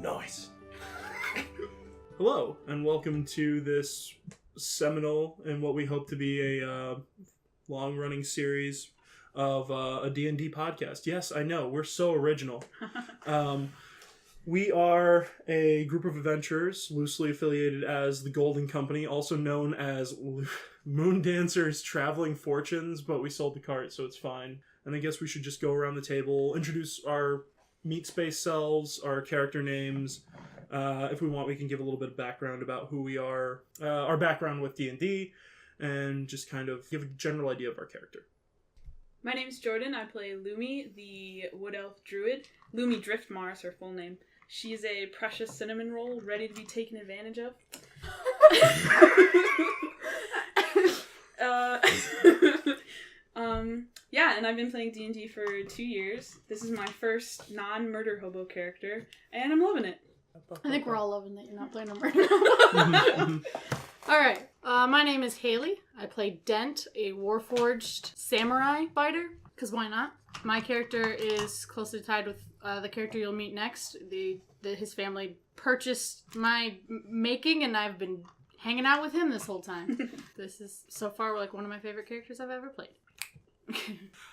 noise. Hello, and welcome to this seminal and what we hope to be a long-running series of a D&D podcast. Yes, I know, we're so original. We are a group of adventurers loosely affiliated as the Golden Company, also known as Moon Dancers Traveling Fortunes, but we sold the cart, so it's fine. And I guess we should just go around the table, introduce our meat space selves, our character names. If we want, we can give a little bit of background about who we are, our background with D&D, and just kind of give a general idea of our character. My name's Jordan. I play Lumi, the Wood Elf Druid. Lumi Driftmar is her full name. She's a precious cinnamon roll ready to be taken advantage of. Yeah, and I've been playing D&D for 2 years. This is my first non-murder hobo character, and I'm loving it. I think we're all loving that you're not playing a murder hobo. Alright, my name is Haley. I play Dent, a warforged samurai fighter, because why not? My character is closely tied with the character you'll meet next. His family purchased my making, and I've been hanging out with him this whole time. This is, so far, like one of my favorite characters I've ever played.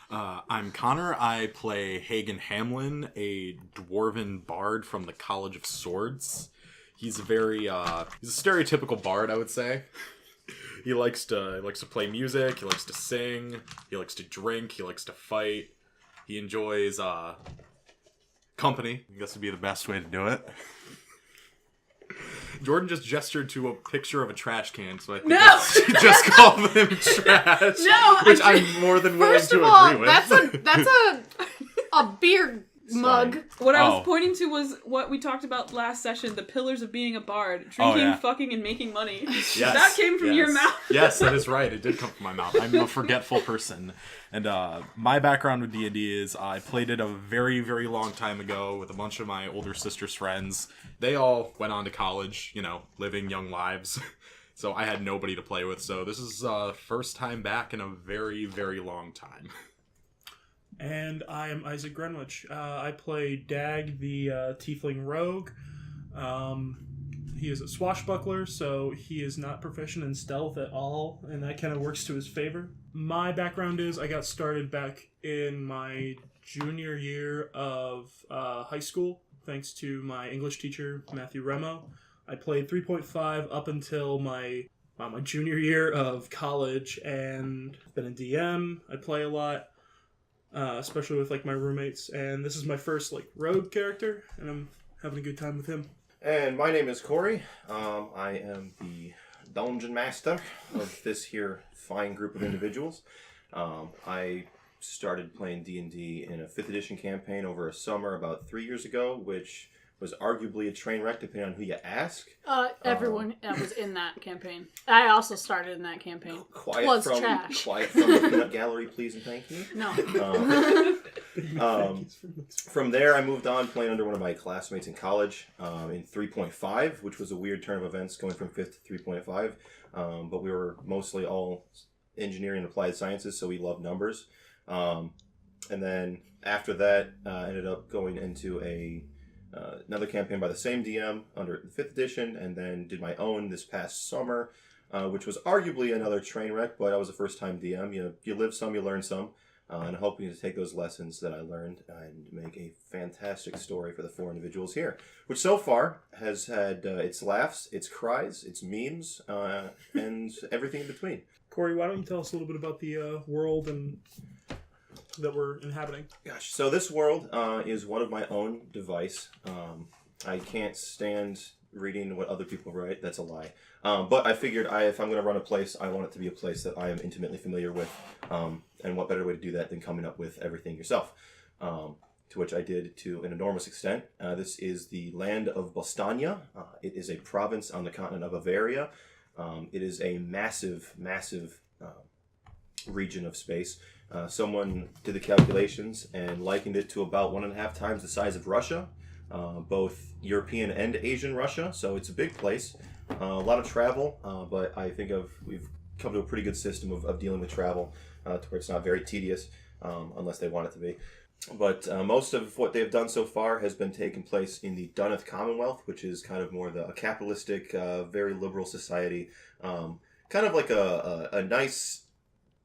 I'm Connor. I play Hagen Hamlin, a dwarven bard from the College of Swords. He's he's a stereotypical bard, I would say. He likes to play music, he likes to sing, he likes to drink, he likes to fight. He enjoys company, I guess would be the best way to do it. Jordan just gestured to a picture of a trash can, so I think she just called him trash. No, which I'm more than willing first to of all, agree with. that's a beer mug. What I was pointing to was what we talked about last session, the pillars of being a bard. Drinking, fucking, and making money. Yes, that came from your mouth. Yes, that is right. It did come from my mouth. I'm a forgetful person. And my background with D&D is I played it a very, very long time ago with a bunch of my older sister's friends. They all went on to college, living young lives. So I had nobody to play with. So this is first time back in a very, very long time. And I am Isaac Greenwich. I play Dag, the tiefling rogue. He is a swashbuckler, so he is not proficient in stealth at all, and that kind of works to his favor. My background is I got started back in my junior year of high school, thanks to my English teacher, Matthew Remo. I played 3.5 up until my junior year of college, and been a DM. I play a lot. Especially with my roommates, and this is my first rogue character, and I'm having a good time with him. And my name is Corey. I am the dungeon master of this here fine group of individuals. I started playing D&D in a 5th edition campaign over a summer about 3 years ago, which was arguably a train wreck depending on who you ask. Everyone that was in that campaign. I also started in that campaign. Quiet from the peanut gallery, please and thank you. No. From there, I moved on playing under one of my classmates in college in 3.5, which was a weird turn of events going from 5th to 3.5. But we were mostly all engineering and applied sciences, so we loved numbers. And then after that, ended up going into another campaign by the same DM under the 5th edition, and then did my own this past summer, which was arguably another train wreck, but I was a first-time DM. You live some, you learn some, and I'm hoping to take those lessons that I learned and make a fantastic story for the 4 individuals here, which so far has had its laughs, its cries, its memes, and everything in between. Corey, why don't you tell us a little bit about the world and that we're inhabiting? Gosh, so this world is one of my own device. I can't stand reading what other people write. That's a lie. But I figured if I'm going to run a place, I want it to be a place that I am intimately familiar with. And what better way to do that than coming up with everything yourself? To which I did to an enormous extent. This is the land of Bostange. It is a province on the continent of Bavaria. It is a massive, massive region of space. Someone did the calculations and likened it to about 1.5 times the size of Russia, both European and Asian Russia. So it's a big place, a lot of travel, but I think we've come to a pretty good system of dealing with travel to where it's not very tedious, unless they want it to be. But most of what they've done so far has been taking place in the Dunneth Commonwealth, which is kind of more a capitalistic, very liberal society. Kind of like a nice,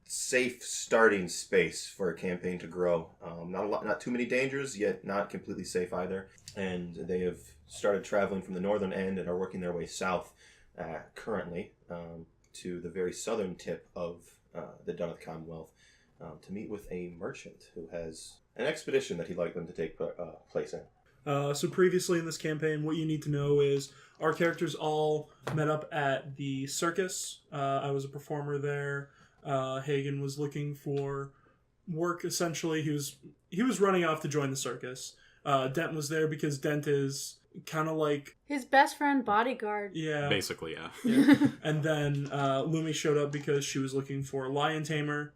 safe starting space for a campaign to grow. Not too many dangers, yet not completely safe either. And they have started traveling from the northern end and are working their way south currently to the very southern tip of the Dunneth Commonwealth to meet with a merchant who has an expedition that he'd like them to take place in. So previously in this campaign, what you need to know is our characters all met up at the circus. I was a performer there. Hagen was looking for work, essentially. He was running off to join the circus. Dent was there because Dent is kind of like his best friend bodyguard. Yeah. Basically, yeah. And then Lumi showed up because she was looking for a lion tamer.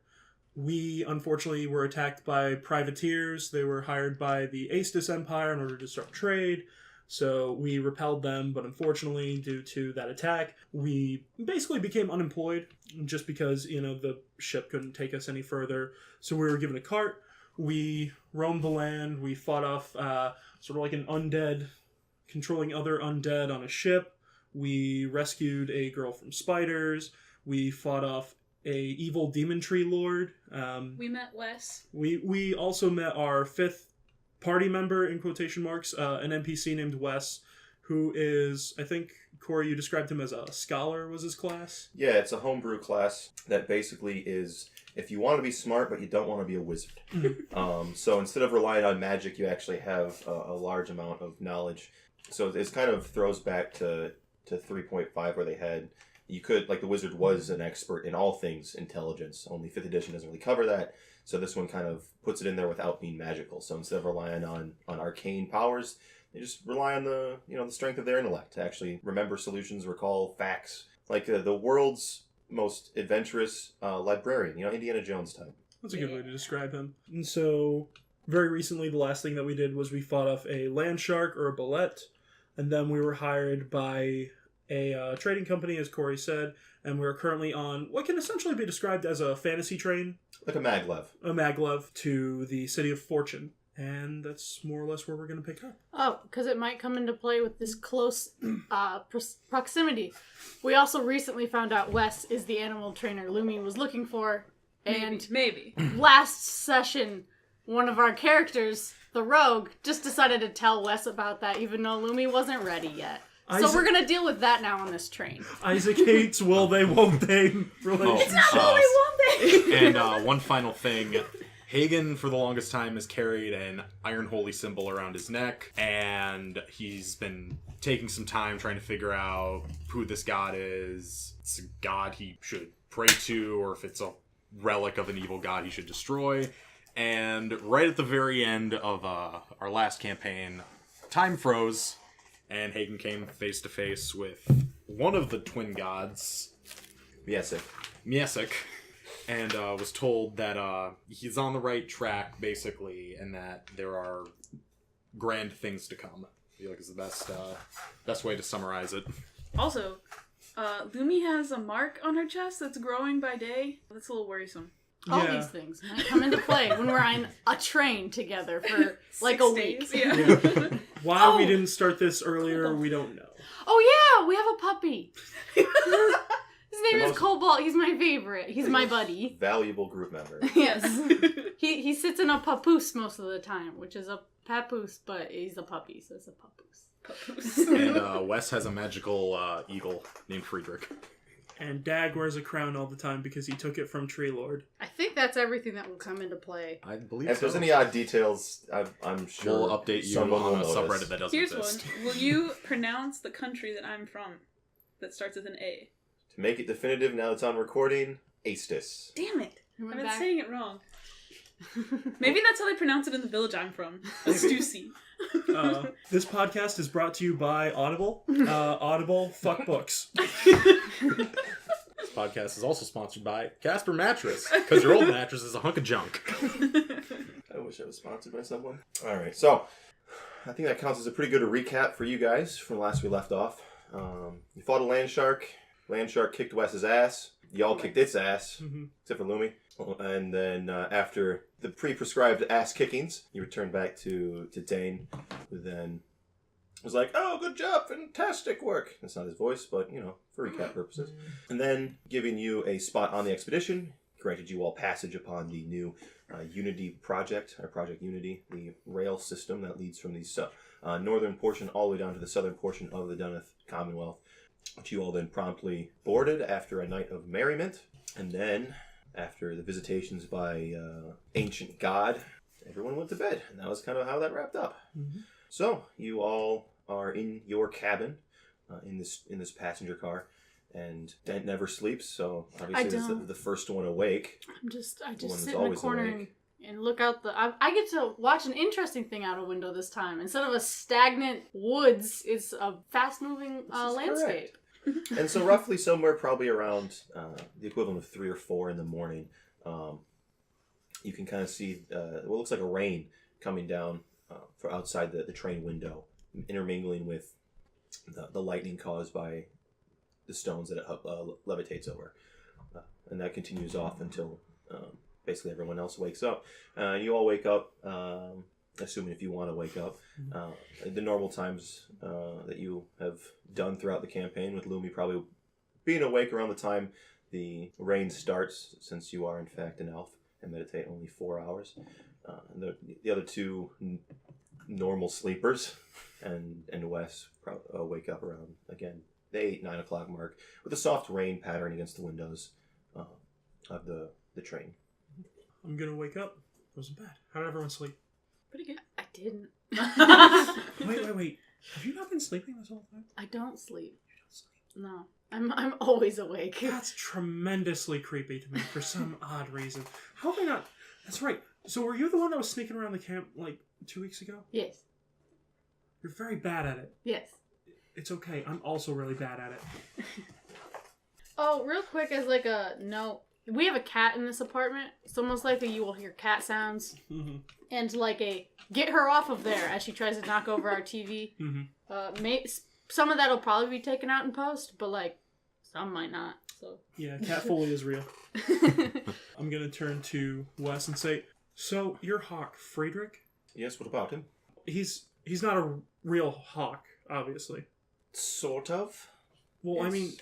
We, unfortunately, were attacked by privateers. They were hired by the Aestus Empire in order to start trade. So we repelled them, but unfortunately, due to that attack, we basically became unemployed just because, the ship couldn't take us any further. So we were given a cart. We roamed the land. We fought off sort of like an undead, controlling other undead on a ship. We rescued a girl from spiders. We fought off a evil demon tree lord. We met Wes. We also met our fifth party member, in quotation marks, an NPC named Wes, who is, I think, Corey, you described him as a scholar, was his class? Yeah, it's a homebrew class that basically is, if you want to be smart but you don't want to be a wizard. So instead of relying on magic, you actually have a large amount of knowledge. So this kind of throws back to 3.5 where they had, you could, like the wizard was an expert in all things intelligence. Only 5th edition doesn't really cover that. So this one kind of puts it in there without being magical. So instead of relying on arcane powers, they just rely on the strength of their intellect to actually remember solutions, recall facts. Like the world's most adventurous librarian, Indiana Jones type. That's a good way to describe him. And so, very recently, the last thing that we did was we fought off a land shark or a bullet, and then we were hired by a trading company, as Corey said, and we're currently on what can essentially be described as a fantasy train. Like a maglev. A maglev to the City of Fortune. And that's more or less where we're going to pick up. Oh, because it might come into play with this close proximity. We also recently found out Wes is the animal trainer Lumi was looking for. And Maybe. Last session, one of our characters, the rogue, just decided to tell Wes about that, even though Lumi wasn't ready yet. So we're going to deal with that now on this train. Isaac hates will they, won't they relationship. It's not will they, won't they? And one final thing. Hagen, for the longest time, has carried an Iron Holy symbol around his neck, and he's been taking some time trying to figure out who this god is. It's a god he should pray to, or if it's a relic of an evil god he should destroy. And right at the very end of our last campaign, time froze, and Hagen came face to face with one of the twin gods, Miesik, and was told that he's on the right track, basically, and that there are grand things to come. I feel like it's the best way to summarize it. Also, Lumi has a mark on her chest that's growing by day. That's a little worrisome. All these things might come into play when we're on a train together for like 6 a days, week. Yeah. Why we didn't start this earlier, we don't know. Oh yeah, we have a puppy. His name is most- Cobalt. He's my favorite. He's my buddy. Valuable group member. Yes. He sits in a papoose most of the time, which is a papoose, but he's a puppy, so it's a papoose. And Wes has a magical eagle named Friedrich. And Dag wears a crown all the time because he took it from Tree Lord. I think that's everything that will come into play. I believe If there's any odd details, I'm sure we'll update you someone on will a notice. subreddit that doesn't Here's exist. one. Will you pronounce the country that I'm from that starts with an A? To make it definitive, now it's on recording, Aestus. Damn it. We I've went been back- saying it wrong. Maybe that's how they pronounce it in the village I'm from. Stussy. This podcast is brought to you by Audible. Audible, fuck books. This podcast is also sponsored by Casper Mattress, because your old mattress is a hunk of junk. I wish I was sponsored by someone. Alright, so I think that counts as a pretty good recap for you guys from last we left off. You fought a land shark. Land shark kicked Wes's ass. Y'all kicked its ass, except for Lumi. And then after the pre-prescribed ass kickings, you return back to Dane, who then was like, "Oh, good job, fantastic work." That's not his voice, but, for recap purposes. And then giving you a spot on the expedition, granted you all passage upon the new Unity project, or Project Unity, the rail system that leads from the northern portion all the way down to the southern portion of the Dunneth Commonwealth, which you all then promptly boarded after a night of merriment. And then, after the visitations by Ancient God, everyone went to bed. And that was kind of how that wrapped up. Mm-hmm. So, you all are in your cabin, in this passenger car. And Dent never sleeps, so obviously he's the first one awake. I just sit in the corner and look out I get to watch an interesting thing out a window this time. Instead of a stagnant woods, it's a fast-moving landscape. And so roughly somewhere probably around the equivalent of 3 or 4 in the morning, you can kind of see what looks like a rain coming down for outside the train window, intermingling with the lightning caused by the stones that it levitates over. And that continues off until basically everyone else wakes up. You all wake up, assuming if you want to wake up, the normal times that you have done throughout the campaign, with Lumi probably being awake around the time the rain starts, since you are in fact an elf and meditate only 4 hours. And the other 2 normal sleepers and Wes wake up around, again, the 8-9 o'clock mark, with a soft rain pattern against the windows of the train. I'm gonna wake up. It wasn't bad. How did everyone sleep? Pretty good. I didn't. Wait. Have you not been sleeping this whole time? I don't sleep. You don't sleep? No. I'm always awake. That's tremendously creepy to me for some odd reason. How have I not... That's right. So were you the one that was sneaking around the camp, 2 weeks ago? Yes. You're very bad at it. Yes. It's okay. I'm also really bad at it. Oh, real quick as a note. We have a cat in this apartment, so most likely you will hear cat sounds. Mm-hmm. And a get her off of there as she tries to knock over our TV. Mm-hmm. Some of that will probably be taken out in post, but some might not. So yeah, cat foley is real. I'm going to turn to Wes and say, so your hawk, Friedrich? Yes, what about him? He's not a real hawk, obviously. Sort of. Well, yes. I mean,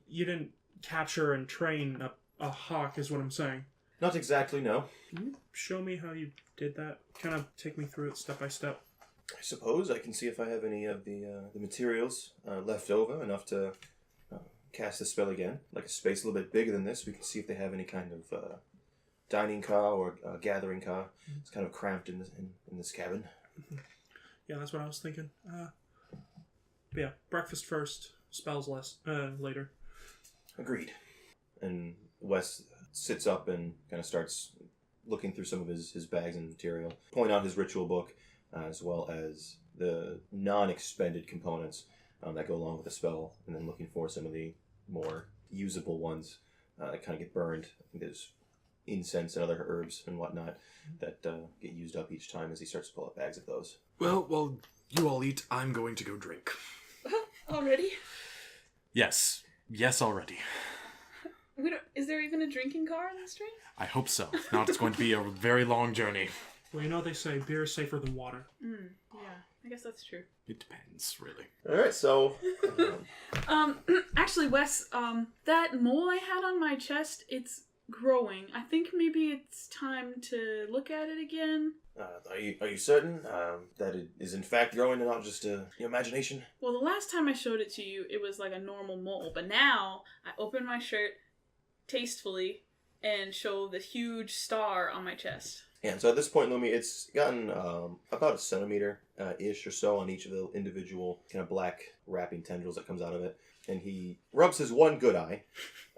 you didn't capture and train a hawk, is what I'm saying. Not exactly, no. Can you show me how you did that? Kind of take me through it step by step. I suppose I can see if I have any of the materials left over, enough to cast the spell again. Like a space a little bit bigger than this, we can see if they have any kind of dining car or gathering car. It's kind of cramped in this cabin. Mm-hmm. Yeah, that's what I was thinking. But yeah, breakfast first, spells later. Agreed. And Wes sits up and kind of starts looking through some of his bags and material, pulling out his ritual book, as well as the non-expended components that go along with the spell, and then looking for some of the more usable ones that kind of get burned. I think there's incense and other herbs and whatnot that get used up each time as he starts to pull out bags of those. Well, you all eat. I'm going to go drink. Already? Yes, already. Is there even a drinking car on this train? I hope so. If not, it's going to be a very long journey. Well, you know they say beer is safer than water. Yeah, I guess that's true. It depends, really. All right, so... Actually, Wes, that mole I had on my chest, it's growing. I think maybe it's time to look at it again. Are you certain that it is in fact growing and not just your imagination? Well, the last time I showed it to you, it was like a normal mole. But now, I open my shirt tastefully and show the huge star on my chest. Yeah, and so at this point, Lumi, it's gotten about a centimeter-ish or so on each of the individual kind of black wrapping tendrils that comes out of it. And he rubs his one good eye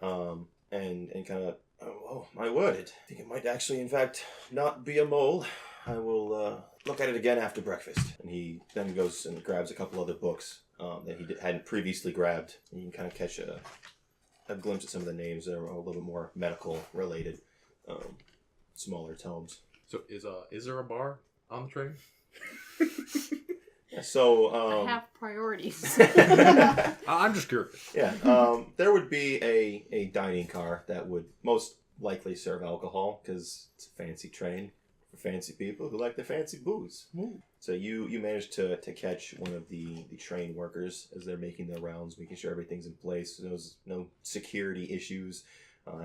and kind of, oh, my word, I think it might actually, in fact, not be a mole. I will look at it again after breakfast. And he then goes and grabs a couple other books that he hadn't previously grabbed. And you can kind of catch a glimpse at some of the names that are a little bit more medical-related, smaller tomes. So is there a bar on the train? Yeah, so I have priorities. I'm just curious. Yeah, there would be a dining car that would most likely serve alcohol because it's a fancy train for fancy people who like their fancy booze. Ooh. So you managed to catch one of the train workers as they're making their rounds, making sure everything's in place. There's no security issues.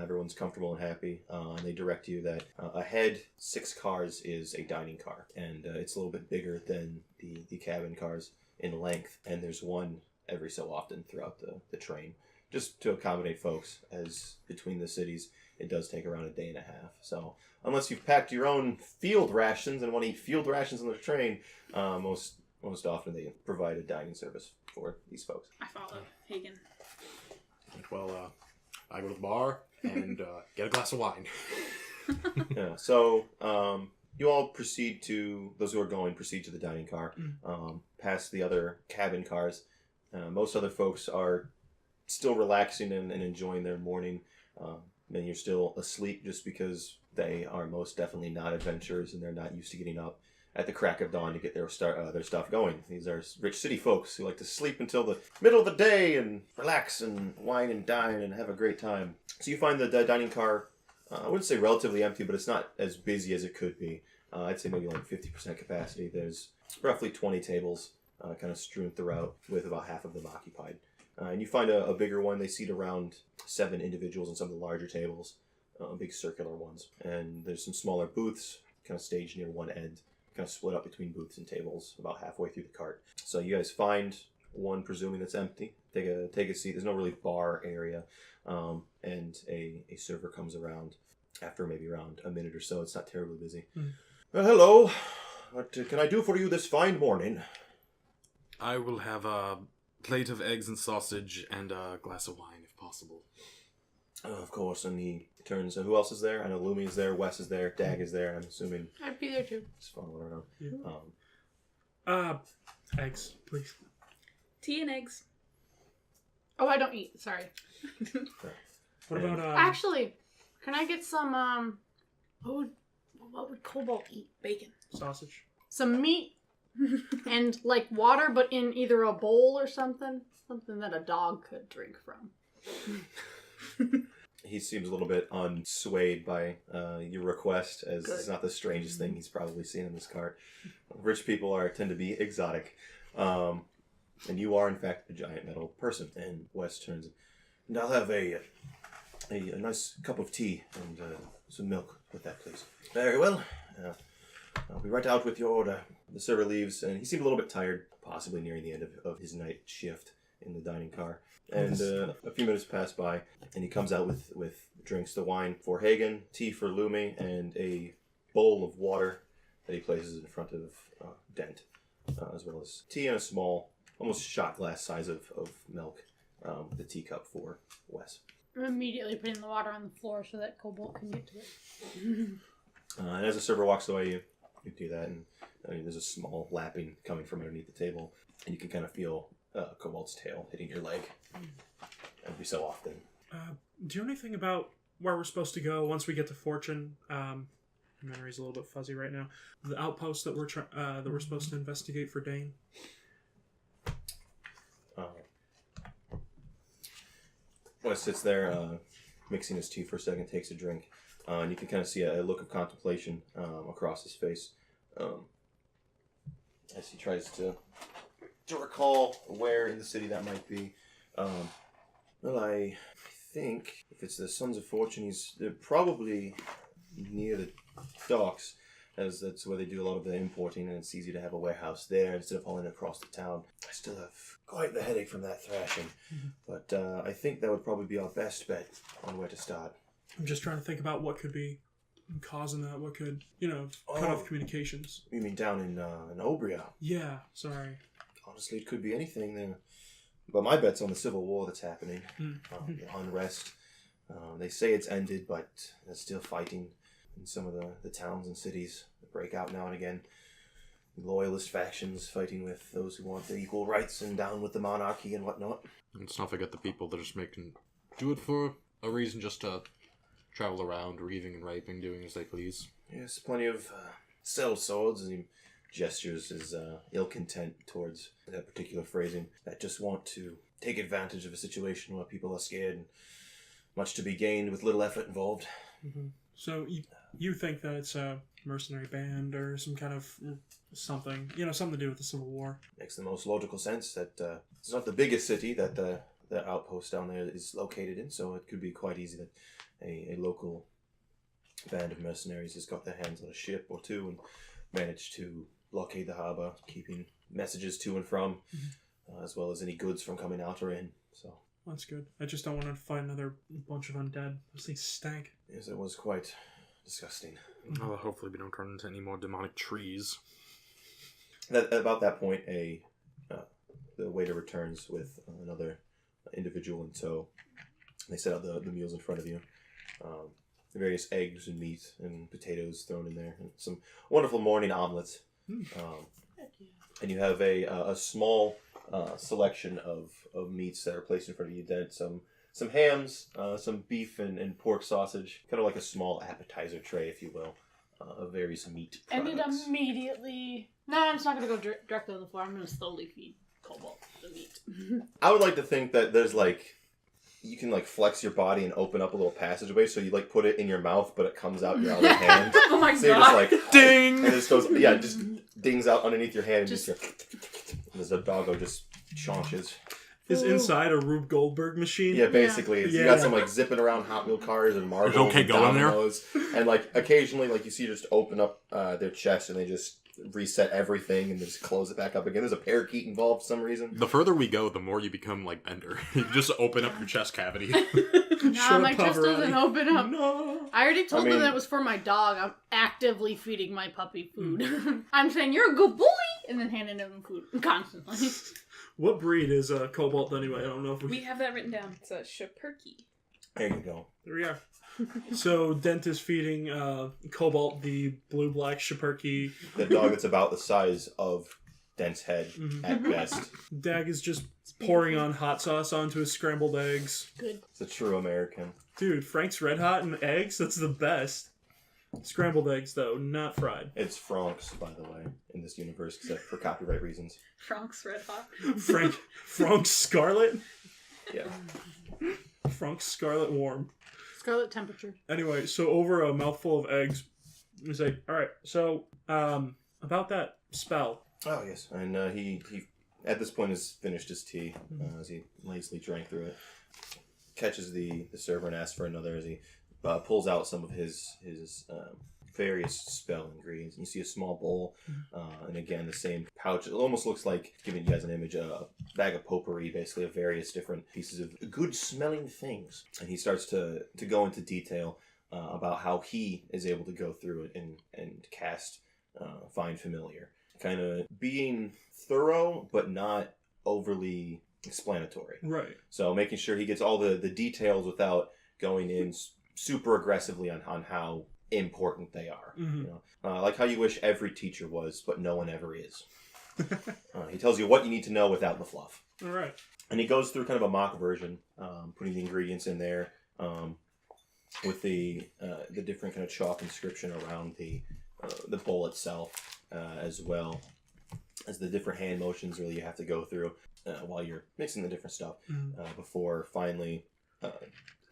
Everyone's comfortable and happy. And they direct you that ahead, 6 cars is a dining car. And it's a little bit bigger than the cabin cars in length. And there's one every so often throughout the train, just to accommodate folks, as between the cities, it does take around a day and a half. So unless you've packed your own field rations and want to eat field rations on the train, most often they provide a dining service for these folks. I follow Hagen. Well, I go to the bar and get a glass of wine. Yeah. So you all proceed to, those who are going, proceed to the dining car, past the other cabin cars. Most other folks are still relaxing and enjoying their morning. And you're still asleep just because they are most definitely not adventurers and they're not used to getting up at the crack of dawn to get their stuff going. These are rich city folks who like to sleep until the middle of the day and relax and wine and dine and have a great time. So you find the dining car, I wouldn't say relatively empty, but it's not as busy as it could be. I'd say maybe like 50% capacity. There's roughly 20 tables kind of strewn throughout, with about half of them occupied. And you find a bigger one. They seat around 7 individuals on some of the larger tables, big circular ones. And there's some smaller booths kind of staged near one end, kind of split up between booths and tables about halfway through the cart. So you guys find one, presuming that's empty. Take a seat. There's no really bar area. And a server comes around after maybe around a minute or so. It's not terribly busy. Well, hello. What can I do for you this fine morning? I will have a plate of eggs and sausage and a glass of wine, if possible. Of course. And he turns. Who else is there? I know Lumi is there. Wes is there. Dag is there. I'm assuming. I'd be there too. Just following around. Yeah. Eggs, please. Tea and eggs. Oh, I don't eat. Sorry. What about Actually, can I get some what would Cobalt eat? Bacon. sausage? Some meat and like water, but in either a bowl or something that a dog could drink from. He seems a little bit unswayed by your request, as Good. it's not the strangest thing he's probably seen in this cart. Rich people tend to be exotic. And you are, in fact, a giant metal person. And Wes turns, and I'll have a nice cup of tea and some milk with that, please. Very well. I'll be right out with your order. The server leaves, and he seemed a little bit tired, possibly nearing the end of his night shift in the dining car. And a few minutes pass by, and he comes out with drinks, the wine for Hagen, tea for Lumi, and a bowl of water that he places in front of Dent, as well as tea and a small, almost shot glass size of milk, with a teacup for Wes. I'm immediately putting the water on the floor so that Cobalt can get to it. And as the server walks away, you do that, and there's a small lapping coming from underneath the table, and you can kind of feel Cobalt's tail hitting your leg every so often. Do you know anything about where we're supposed to go once we get to Fortune? My memory's a little bit fuzzy right now. The outpost that we're supposed to investigate for Dane. Wes sits there, mixing his tea for a second, takes a drink, and you can kind of see a look of contemplation across his face as he tries to recall where in the city that might be. Well, I think if it's the Sons of Fortune, they're probably near the docks, as that's where they do a lot of the importing, and it's easy to have a warehouse there instead of hauling across the town. I still have quite the headache from that thrashing, but I think that would probably be our best bet on where to start. I'm just trying to think about what could be causing that. What could, cut off communications. You mean down in Obria? Yeah, sorry. Honestly, it could be anything there. But my bet's on the civil war that's happening. The unrest. They say it's ended, but they're still fighting in some of the towns and cities that break out now and again. Loyalist factions fighting with those who want the equal rights and down with the monarchy and whatnot. Let's not forget the people that are just do it for a reason, just to travel around, reaving and raping, doing as they please. Yes, plenty of sell swords, and he gestures his ill content towards that particular phrasing, that just want to take advantage of a situation where people are scared and much to be gained with little effort involved. Mm-hmm. So you think that it's a mercenary band or some kind of something, something to do with the Civil War? Makes the most logical sense that it's not the biggest city that the outpost down there is located in, so it could be quite easy that a local band of mercenaries has got their hands on a ship or two and managed to blockade the harbor, keeping messages to and from, as well as any goods from coming out or in. So that's good. I just don't want to find another bunch of undead. Those things stank. Yes, it was quite disgusting. Well, hopefully we don't turn into any more demonic trees. About that point, the waiter returns with another individual in tow. They set out the meals in front of you. Various eggs and meat and potatoes thrown in there, and some wonderful morning omelets. And you have a small selection of meats that are placed in front of you. Then some hams, some beef and pork sausage, kind of like a small appetizer tray, if you will, of various meat products. And it immediately... No, I'm just not going to go directly on the floor. I'm going to slowly feed Cobalt the meat. I would like to think that there's you can flex your body and open up a little passageway, so you put it in your mouth, but it comes out your other hand. Oh my so god! You're just ding, and it just goes, just dings out underneath your hand, and just there's a doggo just chaunches. Is inside a Rube Goldberg machine? Yeah, basically, you got some zipping around Hot Wheel cars and marbles. Okay, and go in there. And occasionally, you see, just open up their chest and they just reset everything and just close it back up again. There's a parakeet involved for some reason. The further we go, the more you become like Bender. You just open up your chest cavity. Nah, my chest doesn't open up. No. I already told them that it was for my dog. I'm actively feeding my puppy food. I'm saying, you're a good bully! And then handing him food constantly. What breed is Cobalt anyway? I don't know if We have that written down. It's a Schipperke. There you go. There we are. So Dent is feeding Cobalt the blue-black Schipperke. The dog that's about the size of Dent's head at best. Dag is just pouring on hot sauce onto his scrambled eggs. Good. It's a true American. Dude, Frank's Red Hot and eggs? That's the best. Scrambled eggs, though, not fried. It's Frank's, by the way, in this universe, except for copyright reasons. Frank's Red Hot. Frank's Scarlet? Yeah. Frank's Scarlet Warm. Scarlet temperature. Anyway, so over a mouthful of eggs, he's like, alright, so, about that spell. Oh, yes. And he at this point, has finished his tea as he lazily drank through it. Catches the server and asks for another as he pulls out some of his various spell ingredients. You see a small bowl, and again, the same pouch. It almost looks like, giving you guys an image, a bag of potpourri, basically, of various different pieces of good-smelling things. And he starts to go into detail about how he is able to go through it and cast Find Familiar. Kind of being thorough, but not overly explanatory. Right. So making sure he gets all the details without going in super aggressively on how important they are. Mm-hmm. Like how you wish every teacher was, but no one ever is. He tells you what you need to know without the fluff. All right. And he goes through kind of a mock version, putting the ingredients in there with the different kind of chalk inscription around the bowl itself, as well as the different hand motions really you have to go through while you're mixing the different stuff before finally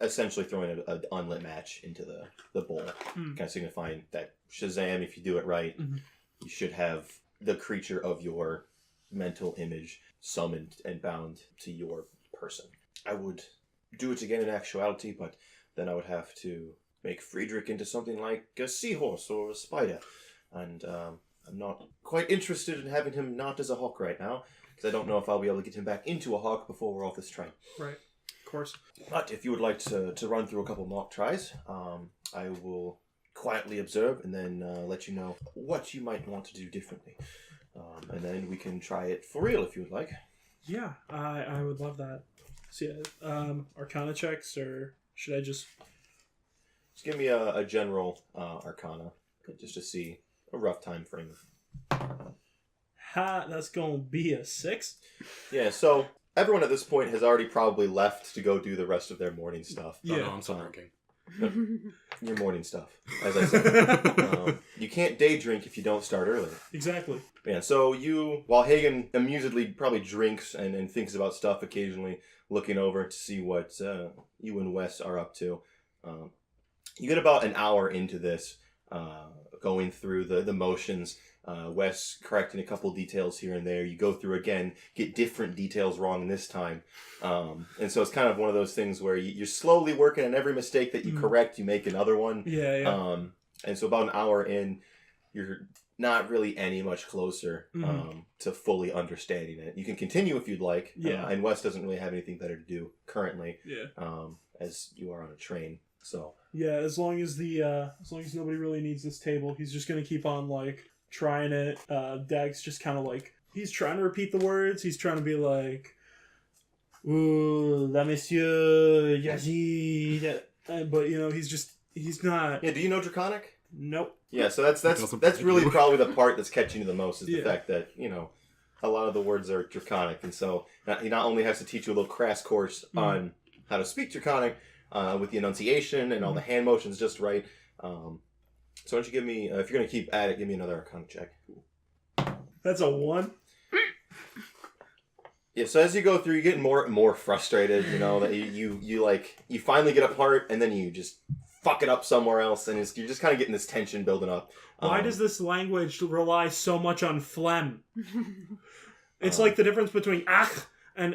essentially throwing an unlit match into the bowl, kind of signifying that Shazam, if you do it right, you should have the creature of your mental image summoned and bound to your person. I would do it again in actuality, but then I would have to make Friedrich into something like a seahorse or a spider. And I'm not quite interested in having him not as a hawk right now, because I don't know if I'll be able to get him back into a hawk before we're off this train. Right. Of course. But if you would like to run through a couple mock tries, I will quietly observe and then let you know what you might want to do differently. And then we can try it for real if you would like. Yeah, I would love that. So yeah, Arcana checks, or should I just give me a general Arcana, just to see a rough time frame. Ha, that's gonna be a 6. Yeah, so everyone at this point has already probably left to go do the rest of their morning stuff. Yeah. Oh, no, I'm still drinking. Your morning stuff, as I said. You can't day drink if you don't start early. Exactly. Yeah, so while Hagen amusedly probably drinks and thinks about stuff occasionally, looking over to see what you and Wes are up to, you get about an hour into this, going through the motions. Wes correcting a couple details here and there. You go through again, get different details wrong this time. And so it's kind of one of those things where you're slowly working on every mistake that you correct, you make another one. Yeah. And so about an hour in, you're not really any much closer to fully understanding it. You can continue if you'd like. Yeah. And Wes doesn't really have anything better to do currently. Yeah. As you are on a train. So yeah, as long as nobody really needs this table, he's just gonna keep on like trying it. Dag's just kind of like he's trying to repeat the words. He's trying to be like, "Ooh, la monsieur, yaji," but he's not. yeah, do you know Draconic? Nope. Yeah, so that's really probably the part that's catching you the most is the fact that a lot of the words are Draconic, and so he not only has to teach you a little crash course on how to speak Draconic with the enunciation and all the hand motions just right. So why don't you give me, if you're going to keep at it, give me another Arcana check. That's a 1. Yeah, so as you go through, you're getting more and more frustrated, that you finally get a part, and then you just fuck it up somewhere else, and you're just kind of getting this tension building up. Why does this language rely so much on phlegm? It's like the difference between ach and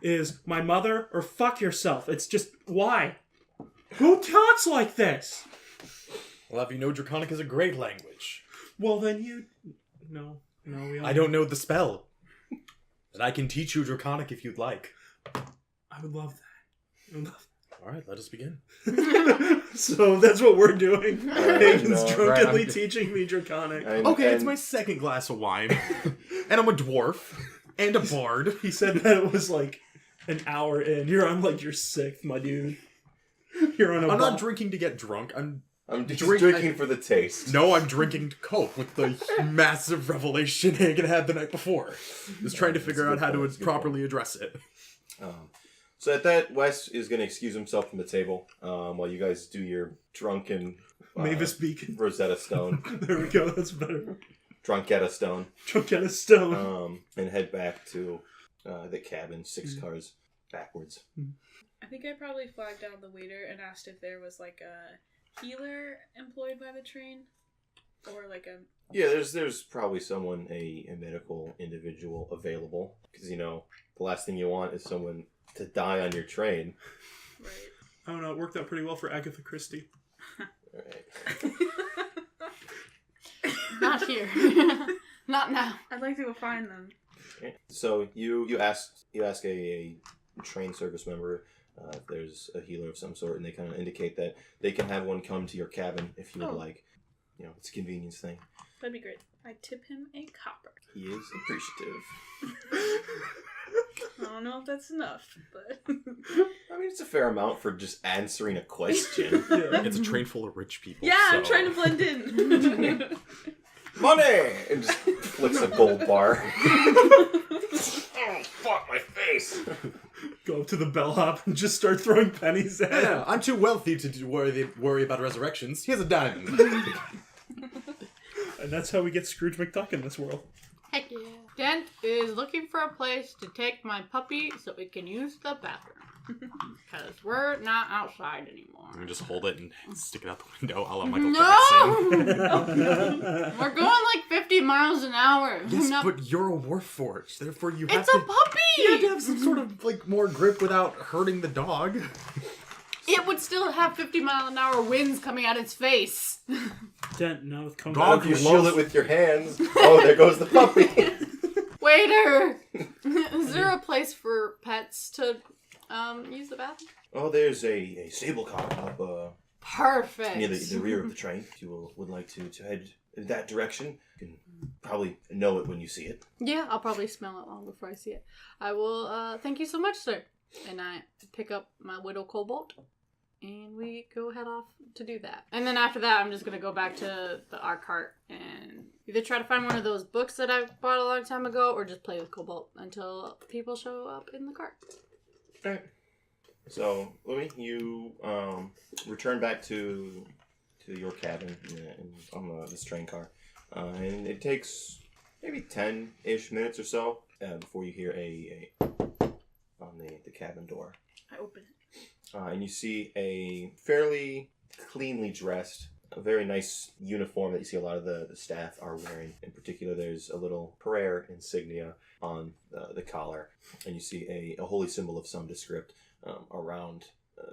is my mother or fuck yourself. It's just, why? Who talks like this? Well, if you know Draconic is a great language. Well, then No, we all... I don't know the spell. And I can teach you Draconic if you'd like. I would love that. Alright, let us begin. So that's what we're doing. Hayden's drunkenly Right, teaching me Draconic. It's my second glass of wine. And I'm a dwarf. And a bard. He said that it was like an hour in. You're on like your 6th, my dude. You're on a I'm not drinking to get drunk. I'm just drinking for the taste. No, I'm drinking to cope with the massive revelation Hagen had the night before. Just trying to figure out how to properly address it. So at that, Wes is going to excuse himself from the table while you guys do your drunken Mavis Beacon. Rosetta Stone. There we go, that's better. Drunketta Stone. Drunketta Stone. And head back to the cabin, 6 cars backwards. I think I probably flagged down the waiter and asked if there was like a healer employed by the train, or like a... Yeah, there's probably someone, a medical individual available, because the last thing you want is someone to die on your train. Right. I don't know, it worked out pretty well for Agatha Christie. Right. Not here. Not now. I'd like to go find them. Okay. So you ask a train service member if there's a healer of some sort, and they kind of indicate that they can have one come to your cabin if you would like. It's a convenience thing. That'd be great. I tip him a copper. He is appreciative. I don't know if that's enough, but... I mean, it's a fair amount for just answering a question. Yeah. It's a train full of rich people. Yeah, so... I'm trying to blend in. Money! And just flicks a gold bar. Oh, fuck my face! Go up to the bellhop and just start throwing pennies at him. Yeah, I'm too wealthy to worry about resurrections. Here's a diamond. And that's how we get Scrooge McDuck in this world. Heck yeah. Dent is looking for a place to take my puppy so we can use the bathroom. Because we're not outside anymore. I'm gonna just hold it and stick it out the window. I'll let Michael No! We're going like 50 miles an hour. Yes, but you're a warforged. Therefore, you have It's a puppy! You have to have some sort of more grip without hurting the dog. It would still have 50-mile-an-hour winds coming at its face. Dent, no, come Dog, you shield it with your hands. Oh, there goes the puppy. Waiter! Is there a place for pets to use the bathroom? Oh, there's a stable car up Perfect. near the rear of the train. If you would like to head in that direction, you can probably know it when you see it. Yeah, I'll probably smell it long before I see it. I will, thank you so much, sir. And I pick up my Widow Cobalt, and we go head off to do that. And then after that, I'm just going to go back to our cart and either try to find one of those books that I bought a long time ago, or just play with Cobalt until people show up in the cart. Okay. So, Louis, you return back to your cabin on this train car. And it takes maybe 10-ish minutes or so before you hear a on the cabin door. I open it. And you see a fairly cleanly dressed. A very nice uniform that you see a lot of the staff are wearing. In particular, there's a little prayer insignia on the collar, and you see a holy symbol of some descript around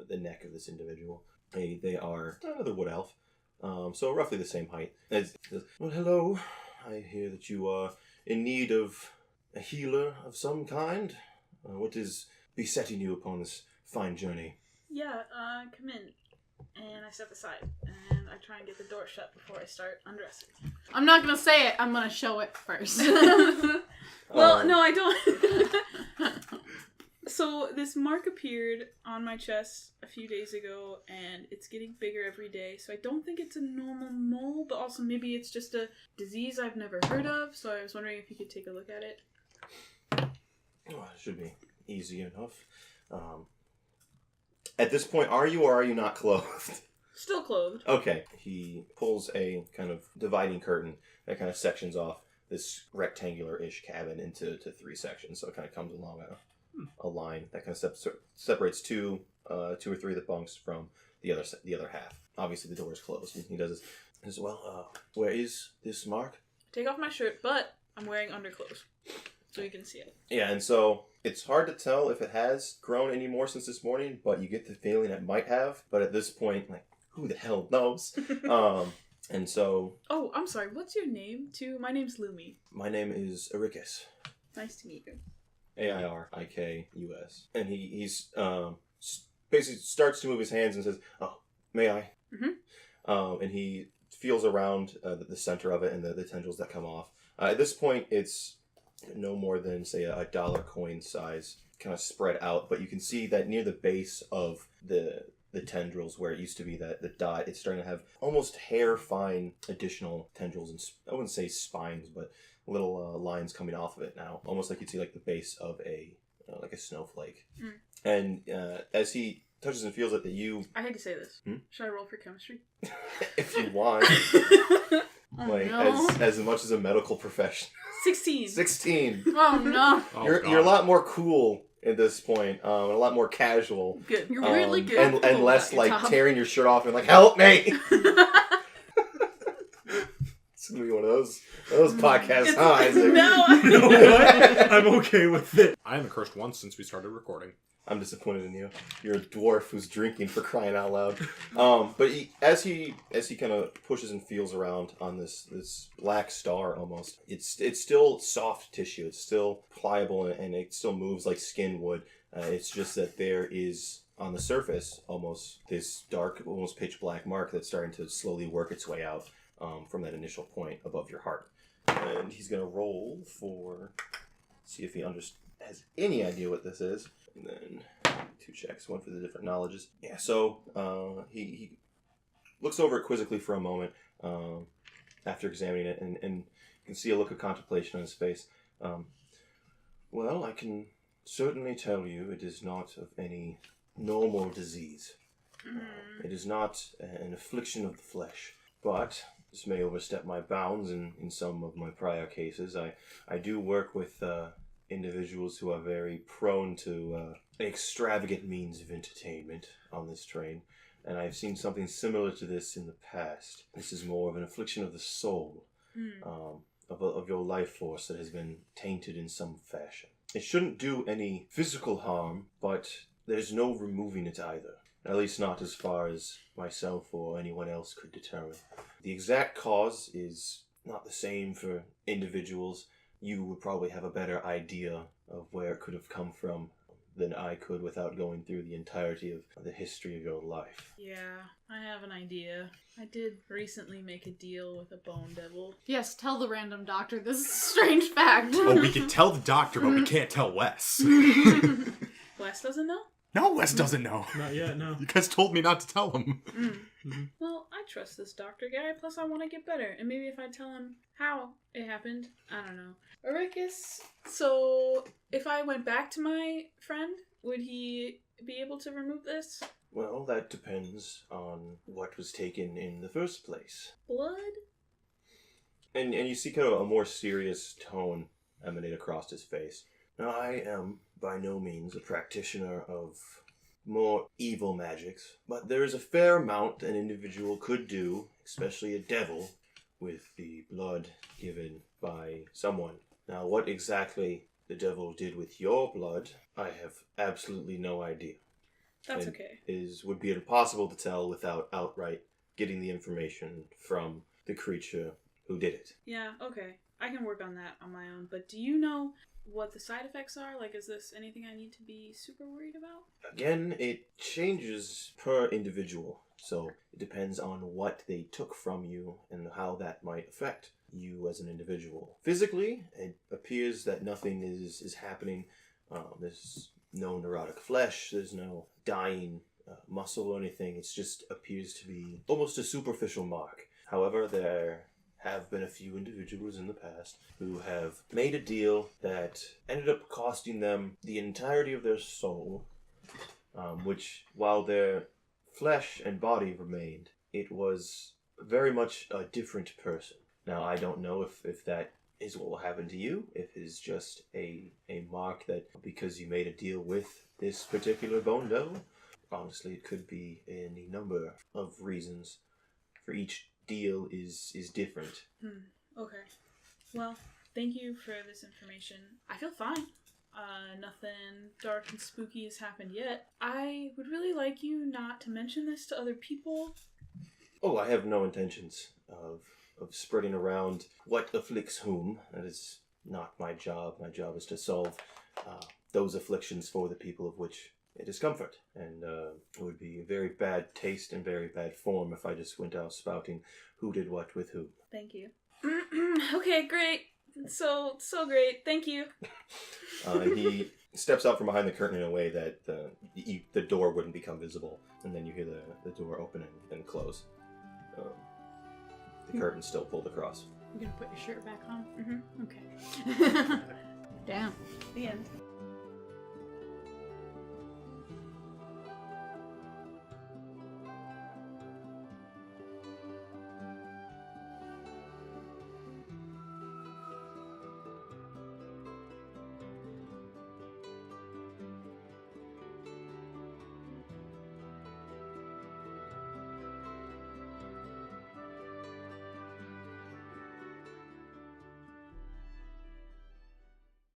the neck of this individual. They are another wood elf, so roughly the same height. Well, hello. I hear that you are in need of a healer of some kind. What is besetting you upon this fine journey? Yeah, come in. And I step aside, and I try and get the door shut before I start undressing. I'm not gonna say it. I'm gonna show it first. Well, no, I don't. So this mark appeared on my chest a few days ago, and it's getting bigger every day. So I don't think it's a normal mole, but also maybe it's just a disease I've never heard of. So I was wondering if you could take a look at it. Well, it should be easy enough. At this point, are you or are you not clothed? Still clothed. Okay. He pulls a kind of dividing curtain that kind of sections off this rectangular-ish cabin into 3 sections. So it kind of comes along a line that kind of separates 2 or 3 of the bunks from the other half. Obviously, the door is closed. And he does this. Well, where is this mark? Take off my shirt, but I'm wearing underclothes, so you can see it. Yeah, and so it's hard to tell if it has grown any more since this morning, but you get the feeling it might have. But at this point, like, who the hell knows? And so... Oh, I'm sorry. What's your name, too? My name's Lumi. My name is Aricus. Nice to meet you. Airikus. And he's basically starts to move his hands and says, "Oh, may I?" Mm-hmm. And he feels around the center of it and the tendrils that come off. At this point, it's no more than, say, a dollar coin size, kind of spread out. But you can see that near the base of the tendrils, where it used to be the dot, it's starting to have almost hair-fine additional tendrils, and I wouldn't say spines, but little lines coming off of it now, almost like you'd see like the base of a snowflake. And as he touches and feels it, that you... I hate to say this. Should I roll for chemistry? If you want. Like, no. as much as a medical profession. 16. 16. Oh no. You're a lot more cool at this point, and a lot more casual. Good. You're really good. And less about your like top. tearing your shirt off and like, help me! It's gonna be one of those podcasts, huh, Isaac? No! You know what? I'm okay with it. I haven't cursed once since we started recording. I'm disappointed in you. You're a dwarf who's drinking, for crying out loud. But as he kind of pushes and feels around on this black star almost, it's still soft tissue. It's still pliable and it still moves like skin would. It's just that there is on the surface almost this dark, almost pitch black mark that's starting to slowly work its way out from that initial point above your heart. And he's gonna roll for see if he has any idea what this is. And then 2 checks, one for the different knowledges. Yeah, so he looks over it quizzically for a moment after examining it, and you can see a look of contemplation on his face. Well, I can certainly tell you it is not of any normal disease. It is not an affliction of the flesh, but this may overstep my bounds in some of my prior cases. I do work with individuals who are very prone to extravagant means of entertainment on this train, and I've seen something similar to this in the past. This is more of an affliction of the soul, of your life force that has been tainted in some fashion. It shouldn't do any physical harm, but there's no removing it either. At least not as far as myself or anyone else could determine. The exact cause is not the same for individuals. You would probably have a better idea of where it could have come from than I could without going through the entirety of the history of your life. Yeah, I have an idea. I did recently make a deal with a bone devil. Yes, tell the random doctor this is a strange fact. Oh, we can tell the doctor, but we can't tell Wes. Wes doesn't know? No, Wes doesn't know. Not yet, no. You guys told me not to tell him. Well, I trust this doctor guy, plus I want to get better. And maybe if I tell him how it happened, I don't know. Aricus, so if I went back to my friend, would he be able to remove this? Well, that depends on what was taken in the first place. Blood? And you see kind of a more serious tone emanate across his face. Now, I am by no means a practitioner of more evil magics, but there is a fair amount an individual could do, especially a devil, with the blood given by someone. Now, what exactly the devil did with your blood, I have absolutely no idea. That's It okay. would be impossible to tell without outright getting the information from the creature who did it. Yeah, okay. I can work on that on my own, but do you know what the side effects are? Like, is this anything I need to be super worried about? Again, it changes per individual, so it depends on what they took from you and how that might affect you as an individual. Physically, it appears that nothing is happening. There's no neurotic flesh, there's no dying muscle or anything. It just appears to be almost a superficial mark. However, there have been a few individuals in the past who have made a deal that ended up costing them the entirety of their soul, which, while their flesh and body remained, it was very much a different person. Now, I don't know if that is what will happen to you, if it's just a mark that because you made a deal with this particular bone devil. Honestly, it could be any number of reasons. For each deal is different. Okay. Well, thank you for this information. I feel fine. Nothing dark and spooky has happened yet. I would really like you not to mention this to other people. Oh, I have no intentions of spreading around what afflicts whom. That is not my job. My job is to solve those afflictions for the people of which it is comfort. And it would be a very bad taste and very bad form if I just went out spouting who did what with who. Thank you. Okay, great. So great. Thank you. He steps out from behind the curtain in a way that the door wouldn't become visible. And then you hear the door open and close. The curtain's still pulled across. You're gonna put your shirt back on? Mm-hmm. Okay. Damn. The end.